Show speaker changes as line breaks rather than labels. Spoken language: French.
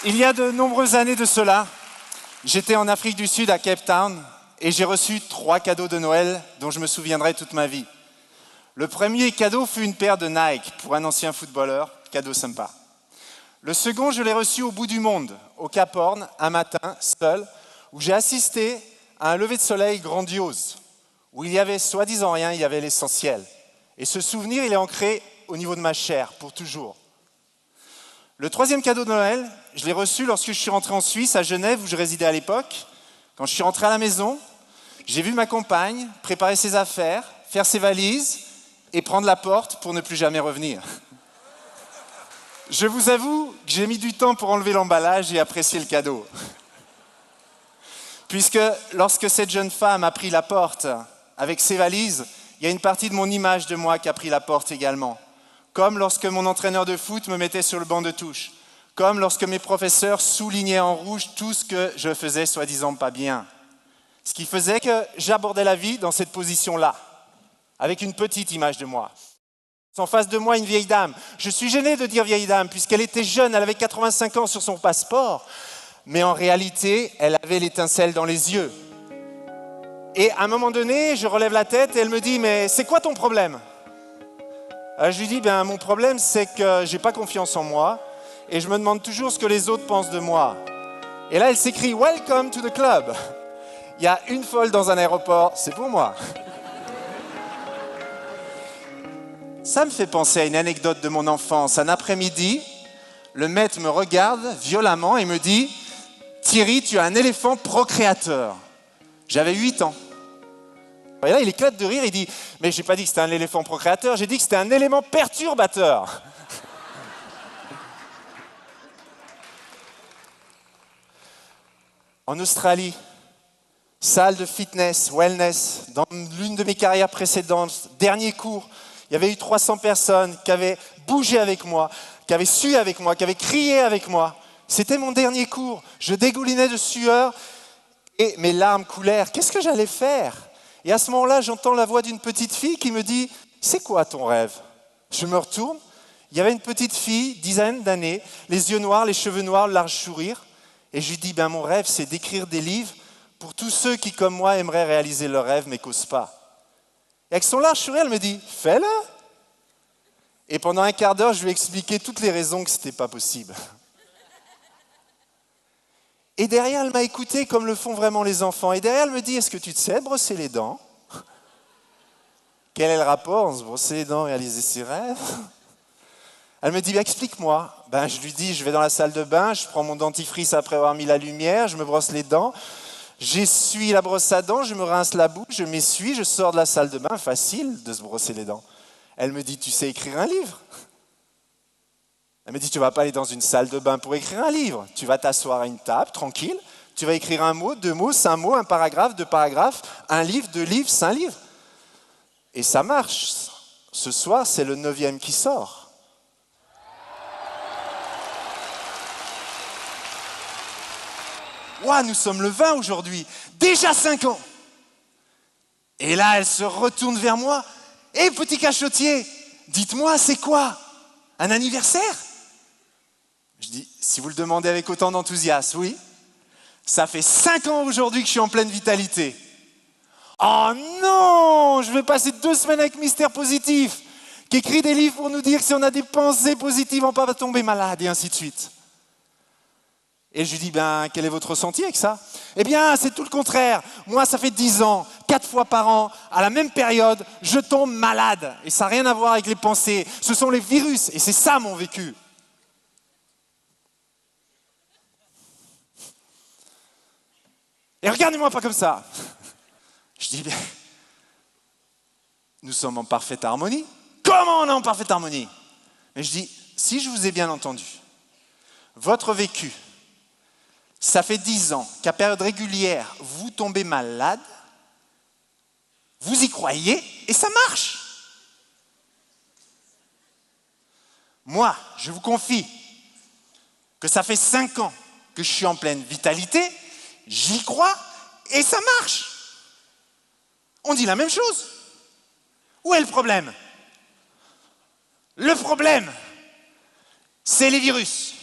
Il y a de nombreuses années de cela, j'étais en Afrique du Sud à Cape Town et j'ai reçu 3 cadeaux de Noël dont je me souviendrai toute ma vie. Le premier cadeau fut une paire de Nike pour un ancien footballeur, cadeau sympa. Le second, je l'ai reçu au bout du monde, au Cap Horn, un matin, seul, où j'ai assisté à un lever de soleil grandiose, où il y avait soi-disant rien, il y avait l'essentiel. Et ce souvenir, il est ancré au niveau de ma chair, pour toujours. Le troisième cadeau de Noël, je l'ai reçu lorsque je suis rentré en Suisse, à Genève, où je résidais à l'époque. Quand je suis rentré à la maison, j'ai vu ma compagne préparer ses affaires, faire ses valises et prendre la porte pour ne plus jamais revenir. Je vous avoue que j'ai mis du temps pour enlever l'emballage et apprécier le cadeau. Puisque lorsque cette jeune femme a pris la porte avec ses valises, il y a une partie de mon image de moi qui a pris la porte également. Comme lorsque mon entraîneur de foot me mettait sur le banc de touche. Comme lorsque mes professeurs soulignaient en rouge tout ce que je faisais soi-disant pas bien. Ce qui faisait que j'abordais la vie dans cette position-là, avec une petite image de moi. En face de moi, une vieille dame. Je suis gêné de dire vieille dame, puisqu'elle était jeune, elle avait 85 ans sur son passeport. Mais en réalité, elle avait l'étincelle dans les yeux. Et à un moment donné, je relève la tête et elle me dit « Mais c'est quoi ton problème ?» Je lui dis, mon problème, c'est que je n'ai pas confiance en moi et je me demande toujours ce que les autres pensent de moi. Et là, elle s'écrie, Welcome to the club. Il y a une folle dans un aéroport, c'est pour moi. Ça me fait penser à une anecdote de mon enfance. Un après-midi, le maître me regarde violemment et me dit, Thierry, tu as un éléphant procréateur. J'avais 8 ans. Et là, il éclate de rire, il dit « Mais je n'ai pas dit que c'était un éléphant procréateur, j'ai dit que c'était un élément perturbateur. » En Australie, salle de fitness, wellness, dans l'une de mes carrières précédentes, dernier cours, il y avait eu 300 personnes qui avaient bougé avec moi, qui avaient sué avec moi, qui avaient crié avec moi. C'était mon dernier cours, je dégoulinais de sueur et mes larmes coulèrent. Qu'est-ce que j'allais faire ? Et à ce moment-là, j'entends la voix d'une petite fille qui me dit « C'est quoi ton rêve ?» Je me retourne, il y avait une petite fille, dizaine d'années, les yeux noirs, les cheveux noirs, le large sourire. Et je lui dis « Mon rêve, c'est d'écrire des livres pour tous ceux qui, comme moi, aimeraient réaliser leurs rêves mais n'osent pas. » Et avec son large sourire, elle me dit « Fais-le !» Et pendant un quart d'heure, je lui ai expliqué toutes les raisons que ce n'était pas possible. Et derrière, elle m'a écouté comme le font vraiment les enfants. Et derrière, elle me dit, est-ce que tu te sais brosser les dents ? Quel est le rapport entre se brosser les dents et réaliser ses rêves ? Elle me dit, explique-moi. Je lui dis, je vais dans la salle de bain, je prends mon dentifrice après avoir mis la lumière, je me brosse les dents, j'essuie la brosse à dents, je me rince la bouche, je m'essuie, je sors de la salle de bain. Facile de se brosser les dents. Elle me dit, tu sais écrire un livre ? Elle me dit, tu ne vas pas aller dans une salle de bain pour écrire un livre. Tu vas t'asseoir à une table, tranquille. Tu vas écrire un mot, 2 mots, 5 mots, un paragraphe, 2 paragraphes, un livre, 2 livres, 5 livres. Et ça marche. Ce soir, c'est le 9e qui sort. Ouah, nous sommes le 20 aujourd'hui. Déjà 5 ans. Et là, elle se retourne vers moi. Hé, petit cachotier, dites-moi, c'est quoi ? Un anniversaire ? Je dis, si vous le demandez avec autant d'enthousiasme, oui. Ça fait 5 ans aujourd'hui que je suis en pleine vitalité. Oh non, je vais passer 2 semaines avec Mystère Positif, qui écrit des livres pour nous dire que si on a des pensées positives, on ne va pas tomber malade, et ainsi de suite. Et je lui dis, quel est votre ressenti avec ça ? Eh bien, c'est tout le contraire. Moi, ça fait 10 ans, 4 fois par an, à la même période, je tombe malade. Et ça n'a rien à voir avec les pensées. Ce sont les virus, et c'est ça mon vécu. Et regardez-moi pas comme ça. Je dis, nous sommes en parfaite harmonie. Comment on est en parfaite harmonie ? Mais je dis, si je vous ai bien entendu, votre vécu, ça fait 10 ans qu'à période régulière, vous tombez malade, vous y croyez et ça marche. Moi, je vous confie que ça fait 5 ans que je suis en pleine vitalité, j'y crois et ça marche. On dit la même chose. Où est le problème ? Le problème, c'est les virus.